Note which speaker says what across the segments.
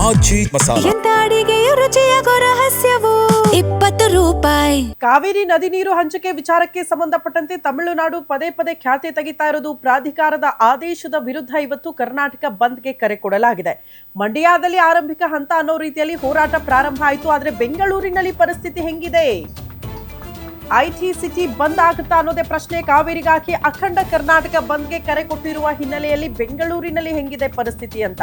Speaker 1: ಆಚಿ ಮಸಾಲ.
Speaker 2: ಎಂತ ಅಡಿಗೆಯ ರುಚಿಯಾಗೋ ರಹಸ್ಯವು 20 ರೂಪಾಯಿ.
Speaker 3: ಕಾವೇರಿ ನದಿ ನೀರು ಹಂಚಿಕೆ ವಿಚಾರಕ್ಕೆ ಸಂಬಂಧಪಟ್ಟಂತೆ ತಮಿಳುನಾಡು ಪದೇ ಪದೇ ಖ್ಯಾತೆ ತೆಗಿತಾ ಇರೋದು ಪ್ರಾಧಿಕಾರದ ಆದೇಶದ ವಿರುದ್ಧ ಇವತ್ತು ಕರ್ನಾಟಕ ಬಂದ್ಗೆ ಕರೆ ಕೊಡಲಾಗಿದೆ. ಮಂಡ್ಯದಲ್ಲಿ ಆರಂಭಿಕ ಹಂತ ಅನ್ನೋ ರೀತಿಯಲ್ಲಿ ಹೋರಾಟ ಪ್ರಾರಂಭ ಆಯಿತು. ಆದ್ರೆ ಬೆಂಗಳೂರಿನಲ್ಲಿ ಪರಿಸ್ಥಿತಿ ಹೆಂಗಿದೆ? ಐಟಿ ಸಿಟಿ ಬಂದ್ ಆಗುತ್ತಾ ಅನ್ನೋದೇ ಪ್ರಶ್ನೆ. ಕಾವೇರಿಗಾಗಿ ಅಖಂಡ ಕರ್ನಾಟಕ ಬಂದ್ಗೆ ಕರೆ ಕೊಟ್ಟಿರುವ ಹಿನ್ನೆಲೆಯಲ್ಲಿ ಬೆಂಗಳೂರಿನಲ್ಲಿ ಹೆಂಗಿದೆ ಪರಿಸ್ಥಿತಿ ಅಂತ.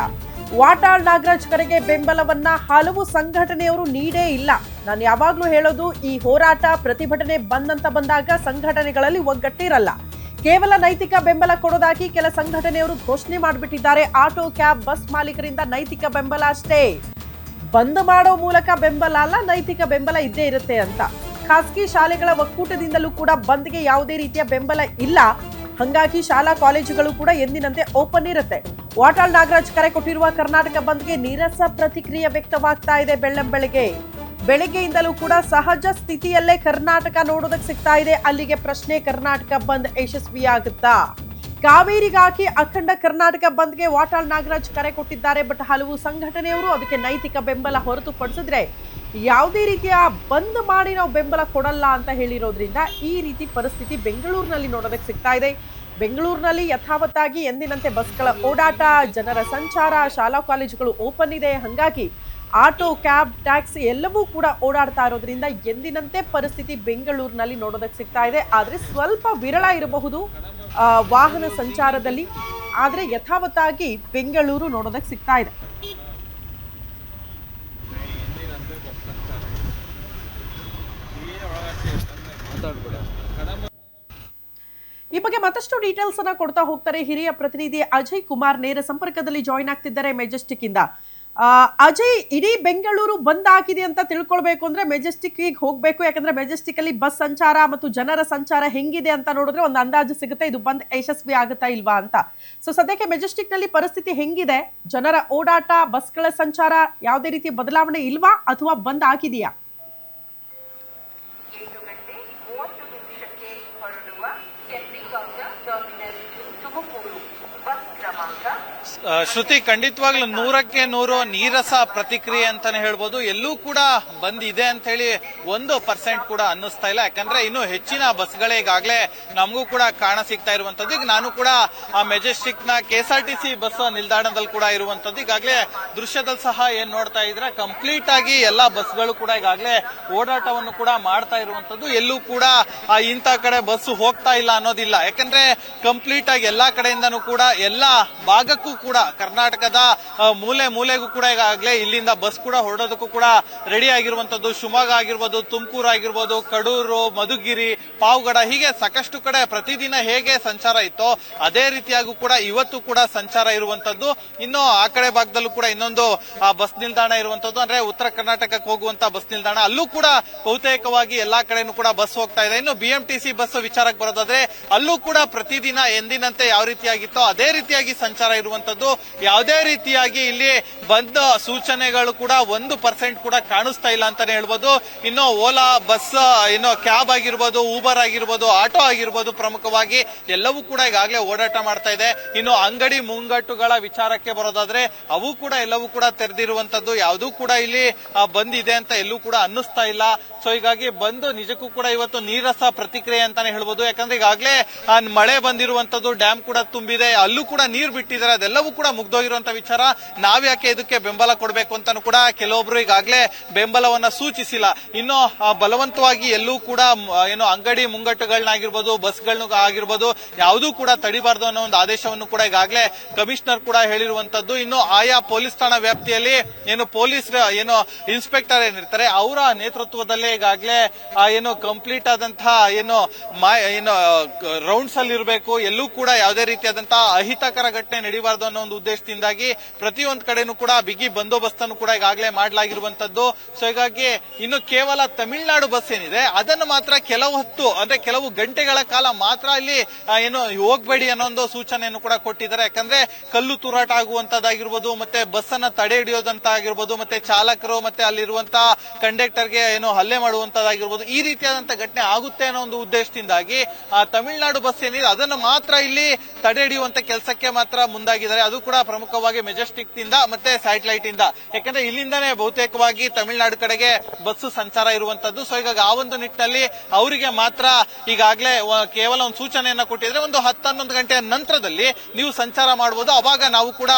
Speaker 3: ವಾಟಾಳ್ ನಾಗರಾಜ್ ಕರೆಗೆ ಬೆಂಬಲವನ್ನ ಹಲವು ಸಂಘಟನೆಯವರು ನೀಡೇ ಇಲ್ಲ. ನಾನು ಯಾವಾಗ್ಲೂ ಹೇಳೋದು, ಈ ಹೋರಾಟ ಪ್ರತಿಭಟನೆ ಬಂದ್ ಅಂತ ಬಂದಾಗ ಸಂಘಟನೆಗಳಲ್ಲಿ ಒಗ್ಗಟ್ಟಿರಲ್ಲ. ಕೇವಲ ನೈತಿಕ ಬೆಂಬಲ ಕೊಡೋದಾಗಿ ಕೆಲ ಸಂಘಟನೆಯವರು ಘೋಷಣೆ ಮಾಡಿಬಿಟ್ಟಿದ್ದಾರೆ. ಆಟೋ ಕ್ಯಾಬ್ ಬಸ್ ಮಾಲೀಕರಿಂದ ನೈತಿಕ ಬೆಂಬಲ ಅಷ್ಟೇ, ಬಂದ್ ಮಾಡೋ ಮೂಲಕ ಬೆಂಬಲ ಅಲ್ಲ, ನೈತಿಕ ಬೆಂಬಲ ಇದ್ದೇ ಇರುತ್ತೆ ಅಂತ. ಖಾಸಗಿ ಶಾಲೆಗಳ ಒಕ್ಕೂಟದಿಂದಲೂ ಕೂಡ ಬಂದ್ಗೆ ಯಾವುದೇ ರೀತಿಯ ಬೆಂಬಲ ಇಲ್ಲ. ಹಂಗಾಗಿ ಶಾಲಾ ಕಾಲೇಜುಗಳು ಕೂಡ ಎಂದಿನಂತೆ ಓಪನ್ ಇರುತ್ತೆ. ವಾಟಾಳ್ ನಾಗರಾಜ್ ಕರೆ ಕೊಟ್ಟಿರುವ ಕರ್ನಾಟಕ ಬಂದ್ಗೆ ನೀರಸ ಪ್ರತಿಕ್ರಿಯೆ ವ್ಯಕ್ತವಾಗ್ತಾ ಇದೆ. ಬೆಳಗ್ಗೆಯಿಂದಲೂ ಕೂಡ ಸಹಜ ಸ್ಥಿತಿಯಲ್ಲೇ ಕರ್ನಾಟಕ ನೋಡೋದಕ್ಕೆ ಸಿಗ್ತಾ ಇದೆ. ಅಲ್ಲಿಗೆ ಪ್ರಶ್ನೆ, ಕರ್ನಾಟಕ ಬಂದ್ ಯಶಸ್ವಿಯಾಗುತ್ತಾ? ಕಾವೇರಿಗಾಗಿ ಅಖಂಡ ಕರ್ನಾಟಕ ಬಂದ್ಗೆ ವಾಟಾಳ್ ನಾಗರಾಜ್ ಕರೆ ಕೊಟ್ಟಿದ್ದಾರೆ. ಬಟ್ ಹಲವು ಸಂಘಟನೆಯವರು ಅದಕ್ಕೆ ನೈತಿಕ ಬೆಂಬಲ ಹೊರತುಪಡಿಸಿದ್ರೆ ಯಾವುದೇ ರೀತಿಯ ಬಂದ್ ಮಾಡಿ ನಾವು ಬೆಂಬಲ ಕೊಡಲ್ಲ ಅಂತ ಹೇಳಿರೋದ್ರಿಂದ ಈ ರೀತಿ ಪರಿಸ್ಥಿತಿ ಬೆಂಗಳೂರಿನಲ್ಲಿ ನೋಡೋದಕ್ಕೆ ಸಿಗ್ತಾ ಇದೆ. ಬೆಂಗಳೂರಿನಲ್ಲಿ ಯಥಾವತ್ತಾಗಿ ಎಂದಿನಂತೆ ಬಸ್ಗಳ ಓಡಾಟ, ಜನರ ಸಂಚಾರ, ಶಾಲಾ ಕಾಲೇಜುಗಳು ಓಪನ್ ಇದೆ. ಹಾಗಾಗಿ ಆಟೋ, ಕ್ಯಾಬ್, ಟ್ಯಾಕ್ಸಿ ಎಲ್ಲವೂ ಕೂಡ ಓಡಾಡ್ತಾ ಇರೋದ್ರಿಂದ ಎಂದಿನಂತೆ ಪರಿಸ್ಥಿತಿ ಬೆಂಗಳೂರಿನಲ್ಲಿ ನೋಡೋದಕ್ಕೆ ಸಿಗ್ತಾ ಇದೆ. ಆದರೆ ಸ್ವಲ್ಪ ವಿರಳ ಇರಬಹುದು ವಾಹನ ಸಂಚಾರದಲ್ಲಿ, ಆದರೆ ಯಥಾವತ್ತಾಗಿ ಬೆಂಗಳೂರು ನೋಡೋದಕ್ಕೆ ಸಿಗ್ತಾ ಇದೆ. ಈ ಬಗ್ಗೆ ಮತ್ತಷ್ಟು ಡೀಟೇಲ್ಸ್ ಅನ್ನ ಕೊಡ್ತಾ ಹೋಗ್ತಾರೆ ಹಿರಿಯ ಪ್ರತಿನಿಧಿ ಅಜಯ್ ಕುಮಾರ್. ನೇರ ಸಂಪರ್ಕದಲ್ಲಿ ಜಾಯಿನ್ ಆಗ್ತಿದ್ದಾರೆ ಮೆಜೆಸ್ಟಿಕ್ ಇಂದ. ಅಜಯ್, ಇಡೀ ಬೆಂಗಳೂರು ಬಂದ್ ಆಗಿದೆ ಅಂತ ತಿಳ್ಕೊಳ್ಬೇಕು ಅಂದ್ರೆ ಮೆಜೆಸ್ಟಿಕ್ ಹೋಗ್ಬೇಕು. ಯಾಕಂದ್ರೆ ಮೆಜೆಸ್ಟಿಕ್ ಅಲ್ಲಿ ಬಸ್ ಸಂಚಾರ ಮತ್ತು ಜನರ ಸಂಚಾರ ಹೆಂಗಿದೆ ಅಂತ ನೋಡಿದ್ರೆ ಒಂದು ಅಂದಾಜು ಸಿಗುತ್ತೆ ಇದು ಬಂದ್ ಯಶಸ್ವಿ ಆಗುತ್ತಾ ಇಲ್ವಾ ಅಂತ. ಸೊ ಸದ್ಯಕ್ಕೆ ಮೆಜೆಸ್ಟಿಕ್ ನಲ್ಲಿ ಪರಿಸ್ಥಿತಿ ಹೆಂಗಿದೆ? ಜನರ ಓಡಾಟ, ಬಸ್ಗಳ ಸಂಚಾರ ಯಾವುದೇ ರೀತಿಯ ಬದಲಾವಣೆ ಇಲ್ವಾ ಅಥವಾ ಬಂದ್ ಆಗಿದೆಯಾ?
Speaker 4: ಶ್ರುತಿ, ಖಂಡಿತವಾಗ್ಲೂ 100ಕ್ಕೆ 100 ನೀರಸ ಪ್ರತಿಕ್ರಿಯೆ ಅಂತಾನೆ ಹೇಳ್ಬೋದು. ಎಲ್ಲೂ ಕೂಡ ಬಂದಿದೆ ಅಂತ ಹೇಳಿ 1% ಕೂಡ ಅನ್ನಿಸ್ತಾ ಇಲ್ಲ. ಯಾಕಂದ್ರೆ ಇನ್ನು ಹೆಚ್ಚಿನ ಬಸ್ಗಳೇ ಈಗಾಗಲೇ ನಮಗೂ ಕೂಡ ಕಾಣ ಸಿಗ್ತಾ ಇರುವಂತದ್ದು. ಈಗ ನಾನು ಕೂಡ ಆ ಮೆಜೆಸ್ಟಿಕ್ ನ KSRTC ಬಸ್ ನಿಲ್ದಾಣದಲ್ಲಿ ಕೂಡ ಇರುವಂತದ್ದು. ಈಗಾಗಲೇ ದೃಶ್ಯದಲ್ಲಿ ಸಹ ಏನ್ ನೋಡ್ತಾ ಇದ್ರೆ ಕಂಪ್ಲೀಟ್ ಆಗಿ ಎಲ್ಲಾ ಬಸ್ಗಳು ಕೂಡ ಈಗಾಗಲೇ ಓಡಾಟವನ್ನು ಕೂಡ ಮಾಡ್ತಾ ಇರುವಂತದ್ದು. ಎಲ್ಲೂ ಕೂಡ ಇಂಥ ಕಡೆ ಬಸ್ ಹೋಗ್ತಾ ಇಲ್ಲ ಅನ್ನೋದಿಲ್ಲ. ಯಾಕಂದ್ರೆ ಕಂಪ್ಲೀಟ್ ಆಗಿ ಎಲ್ಲಾ ಕಡೆಯಿಂದನೂ ಕೂಡ ಎಲ್ಲಾ ಭಾಗಕ್ಕೂ ಕೂಡ ಕರ್ನಾಟಕದ ಮೂಲೆಗೂ ಕೂಡ ಈಗಾಗಲೇ ಇಲ್ಲಿಂದ ಬಸ್ ಕೂಡ ಹೊರಡೋದಕ್ಕೂ ಕೂಡ ರೆಡಿ ಆಗಿರುವಂತದ್ದು. ಶಿವಮೊಗ್ಗ ಆಗಿರ್ಬೋದು, ತುಮಕೂರು ಆಗಿರ್ಬೋದು, ಕಡೂರು, ಮಧುಗಿರಿ, ಪಾವಗಡ, ಹೀಗೆ ಸಾಕಷ್ಟು ಕಡೆ ಪ್ರತಿದಿನ ಹೇಗೆ ಸಂಚಾರ ಇತ್ತೋ ಅದೇ ರೀತಿಯಾಗೂ ಕೂಡ ಇವತ್ತು ಕೂಡ ಸಂಚಾರ ಇರುವಂತದ್ದು. ಇನ್ನು ಆ ಕಡೆ ಭಾಗದಲ್ಲೂ ಕೂಡ ಇನ್ನೊಂದು ಬಸ್ ನಿಲ್ದಾಣ ಇರುವಂತದ್ದು, ಅಂದ್ರೆ ಉತ್ತರ ಕರ್ನಾಟಕಕ್ಕೆ ಹೋಗುವಂತ ಬಸ್ ನಿಲ್ದಾಣ. ಅಲ್ಲೂ ಕೂಡ ಬಹುತೇಕವಾಗಿ ಎಲ್ಲಾ ಕಡೆನೂ ಕೂಡ ಬಸ್ ಹೋಗ್ತಾ ಇದೆ. ಇನ್ನು BMTC ಬಸ್ ವಿಚಾರಕ್ಕೆ ಬರೋದಾದ್ರೆ ಅಲ್ಲೂ ಕೂಡ ಪ್ರತಿದಿನ ಎಂದಿನಂತೆ ಯಾವ ರೀತಿಯಾಗಿತ್ತೋ ಅದೇ ರೀತಿಯಾಗಿ ಸಂಚಾರ ಇರುವಂತದ್ದು. ಯಾವುದೇ ರೀತಿಯಾಗಿ ಇಲ್ಲಿ ಬಂದ ಸೂಚನೆಗಳು ಕೂಡ 1% ಕೂಡ ಕಾಣಿಸ್ತಾ ಇಲ್ಲ ಅಂತಾನೆ ಹೇಳ್ಬೋದು. ಇನ್ನು ಓಲಾ ಬಸ್, ಇನ್ನು ಕ್ಯಾಬ್ ಆಗಿರ್ಬೋದು, ಊಬರ್ ಆಗಿರ್ಬೋದು, ಆಟೋ ಆಗಿರ್ಬೋದು, ಪ್ರಮುಖವಾಗಿ ಎಲ್ಲವೂ ಕೂಡ ಈಗಾಗಲೇ ಓಡಾಟ ಮಾಡ್ತಾ ಇದೆ. ಇನ್ನು ಅಂಗಡಿ ಮುಂಗಟ್ಟುಗಳ ವಿಚಾರಕ್ಕೆ ಬರೋದಾದ್ರೆ ಅವು ಕೂಡ ಎಲ್ಲವೂ ಕೂಡ ತೆರೆದಿರುವಂತದ್ದು. ಯಾವುದೂ ಕೂಡ ಇಲ್ಲಿ ಬಂದಿದೆ ಅಂತ ಎಲ್ಲೂ ಕೂಡ ಅನ್ನಿಸ್ತಾ ಇಲ್ಲ. ಸೊ ಹೀಗಾಗಿ ಬಂದು ನಿಜಕ್ಕೂ ಕೂಡ ಇವತ್ತು ನೀರಸ ಪ್ರತಿಕ್ರಿಯೆ ಅಂತಾನೆ ಹೇಳ್ಬೋದು. ಯಾಕಂದ್ರೆ ಈಗಾಗಲೇ ಮಳೆ ಬಂದಿರುವಂತದ್ದು, ಡ್ಯಾಮ್ ಕೂಡ ತುಂಬಿದೆ, ಅಲ್ಲೂ ಕೂಡ ನೀರು ಬಿಟ್ಟಿದ್ದಾರೆ. ಅದೆಲ್ಲವೂ ಕೂಡ ಮುಗ್ದೋಗಿರುವಂತ ವಿಚಾರ. ನಾವ್ಯಾಕೆ ಇದಕ್ಕೆ ಬೆಂಬಲ ಕೊಡಬೇಕು ಅಂತಾನು ಕೂಡ ಕೆಲವೊಬ್ರು ಈಗಾಗಲೇ ಬೆಂಬಲವನ್ನ ಸೂಚಿಸಿಲ್ಲ. ಇನ್ನು ಬಲವಂತವಾಗಿ ಎಲ್ಲೂ ಕೂಡ ಏನು ಅಂಗಡಿ ಮುಂಗಟ್ಟುಗಳನ್ನಾಗಿರ್ಬೋದು, ಬಸ್ಗಳನ್ನ ಆಗಿರ್ಬೋದು ಯಾವುದೂ ಕೂಡ ತಡಿಬಾರ್ದು ಅನ್ನೋ ಒಂದು ಆದೇಶವನ್ನು ಕೂಡ ಈಗಾಗಲೇ ಕಮಿಷನರ್ ಕೂಡ ಹೇಳಿರುವಂತದ್ದು. ಇನ್ನು ಆಯಾ ಪೊಲೀಸ್ ಠಾಣಾ ವ್ಯಾಪ್ತಿಯಲ್ಲಿ ಏನು ಪೊಲೀಸ್ ಏನು ಇನ್ಸ್ಪೆಕ್ಟರ್ ಏನಿರ್ತಾರೆ ಅವರ ನೇತೃತ್ವದಲ್ಲೇ ಈಗಾಗಲೇ ಏನು ಕಂಪ್ಲೀಟ್ ಆದಂತಹ ಏನು ರೌಂಡ್ಸ್ ಅಲ್ಲಿ ಇರಬೇಕು. ಎಲ್ಲೂ ಕೂಡ ಯಾವುದೇ ರೀತಿಯಾದಂತಹ ಅಹಿತಕರ ಘಟನೆ ನಡೀಬಾರ್ದು ಅನ್ನೋ ಒಂದು ಉದ್ದೇಶದಿಂದಾಗಿ ಪ್ರತಿಯೊಂದು ಕಡೆನೂ ಕೂಡ ಬಿಗಿ ಬಂದೋಬಸ್ತ್ ಅನ್ನು ಕೂಡ ಈಗಾಗಲೇ ಮಾಡಲಾಗಿರುವಂತದ್ದು. ಸೊ ಹೀಗಾಗಿ ಇನ್ನು ಕೇವಲ ತಮಿಳುನಾಡು ಬಸ್ ಏನಿದೆ ಅದನ್ನು ಮಾತ್ರ ಕೆಲವು ಹೊತ್ತು, ಅಂದ್ರೆ ಕೆಲವು ಗಂಟೆಗಳ ಕಾಲ ಮಾತ್ರ ಇಲ್ಲಿ ಏನು ಹೋಗಬೇಡಿ ಅನ್ನೋ ಒಂದು ಸೂಚನೆಯನ್ನು ಕೂಡ ಕೊಟ್ಟಿದ್ದಾರೆ. ಯಾಕಂದ್ರೆ ಕಲ್ಲು ತೂರಾಟ ಆಗುವಂತದ್ದಾಗಿರ್ಬೋದು, ಮತ್ತೆ ಬಸ್ ಅನ್ನ ತಡೆ ಹಿಡಿಯೋದಂತ ಆಗಿರ್ಬೋದು, ಮತ್ತೆ ಚಾಲಕರು ಮತ್ತೆ ಅಲ್ಲಿರುವಂತಹ ಕಂಡಕ್ಟರ್ಗೆ ಏನು ಹಲ್ಲೆ ಮಾಡುವಂತದ್ದಾಗಿರ್ಬೋದು, ಈ ರೀತಿಯಾದಂತಹ ಘಟನೆ ಆಗುತ್ತೆ ಅನ್ನೋ ಒಂದು ಉದ್ದೇಶದಿಂದಾಗಿ ಆ ತಮಿಳುನಾಡು ಬಸ್ ಏನಿದೆ ಅದನ್ನು ಮಾತ್ರ ಇಲ್ಲಿ ತಡೆ ಹಿಡಿಯುವಂತ ಕೆಲಸಕ್ಕೆ ಮಾತ್ರ ಮುಂದಾಗಿದ್ದಾರೆ. ಅದು ಕೂಡ ಪ್ರಮುಖವಾಗಿ ಮೆಜೆಸ್ಟಿಕ್ ಇಂದ ಮತ್ತೆ ಸ್ಯಾಟಲೈಟ್ ಇಂದ. ಯಾಕಂದ್ರೆ ಇಲ್ಲಿಂದಾನೇ ಬಹುತೇಕವಾಗಿ ತಮಿಳುನಾಡು ಕಡೆಗೆ ಬಸ್ ಸಂಚಾರ ಇರುವಂತದ್ದು. ಸೊ ಹೀಗಾಗಿ ಆ ಒಂದು ನಿಟ್ಟಿನಲ್ಲಿ ಅವರಿಗೆ ಮಾತ್ರ ಈಗಾಗಲೇ ಕೇವಲ ಒಂದು ಸೂಚನೆಯನ್ನ ಕೊಟ್ಟಿದ್ರೆ ಒಂದು 10-11 ಗಂಟೆಯ ನಂತರದಲ್ಲಿ ನೀವು ಸಂಚಾರ ಮಾಡಬಹುದು, ಅವಾಗ ನಾವು ಕೂಡ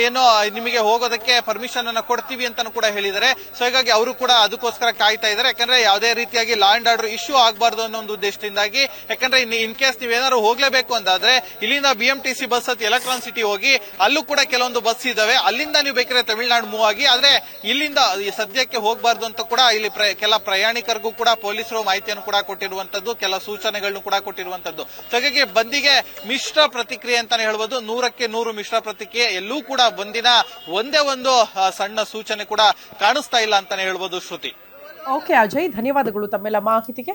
Speaker 4: ಏನೋ ನಿಮಗೆ ಹೋಗೋದಕ್ಕೆ ಪರ್ಮಿಷನ್ ಅನ್ನ ಕೊಡ್ತೀವಿ ಅಂತಾನು ಕೂಡ ಹೇಳಿದ್ದಾರೆ. ಸೊ ಹೀಗಾಗಿ ಅವರು ಕೂಡ ಅದಕ್ಕೋಸ್ಕರ ಕಾಯ್ತಾ ಇದ್ದಾರೆ. ಯಾಕಂದ್ರೆ ಯಾವುದೇ ರೀತಿಯಾಗಿ ಲಾ ಅಂಡ್ ಆರ್ಡರ್ ಇಶ್ಯೂ ಆಗಬಾರ್ದು ಅನ್ನೋ ಒಂದು ಉದ್ದೇಶದಿಂದಾಗಿ. ಯಾಕಂದ್ರೆ ಇನ್ ಕೇಸ್ ನೀವೇನಾದ್ರು ಹೋಗ್ಲೇಬೇಕು ಅಂತಾದ್ರೆ ಇಲ್ಲಿಂದ BMTC ಬಸ್ ಹತ್ತಿ ಎಲೆಕ್ಟ್ರಾನ್ ಸಿಟಿ ಹೋಗಿ ಅಲ್ಲೂ ಕೂಡ ಕೆಲವೊಂದು ಬಸ್ ಇದಾವೆ, ಅಲ್ಲಿಂದ ನೀವು ಬೇಕಾದ್ರೆ ತಮಿಳುನಾಡು ಮೂವ್ ಆಗಿ. ಆದ್ರೆ ಇಲ್ಲಿಂದ ಸದ್ಯಕ್ಕೆ ಹೋಗಬಾರ್ದು ಅಂತ ಕೂಡ ಇಲ್ಲಿ ಕೆಲ ಪ್ರಯಾಣಿಕರಿಗೂ ಕೂಡ ಪೊಲೀಸರು ಮಾಹಿತಿಯನ್ನು ಕೂಡ ಕೊಟ್ಟಿರುವಂತದ್ದು, ಕೆಲ ಸೂಚನೆಗಳನ್ನು ಕೂಡ ಕೊಟ್ಟಿರುವಂತದ್ದು. ಹಾಗಾಗಿ ಬಂದಿಗೆ ಮಿಶ್ರ ಪ್ರತಿಕ್ರಿಯೆ ಅಂತಾನೆ ಹೇಳ್ಬೋದು. 100ಕ್ಕೆ 100 ಮಿಶ್ರ ಪ್ರತಿಕ್ರಿಯೆ. ಎಲ್ಲೂ ಕೂಡ ಬಂದಿನ ಒಂದೇ ಒಂದು ಸಣ್ಣ ಸೂಚನೆ ಕೂಡ ಕಾಣಿಸ್ತಾ ಇಲ್ಲ ಅಂತಾನೆ ಹೇಳ್ಬೋದು. ಶ್ರುತಿ.
Speaker 3: ಓಕೆ ಅಜಯ್, ಧನ್ಯವಾದಗಳು ತಮ್ಮೆಲ್ಲ ಮಾಹಿತಿಗೆ.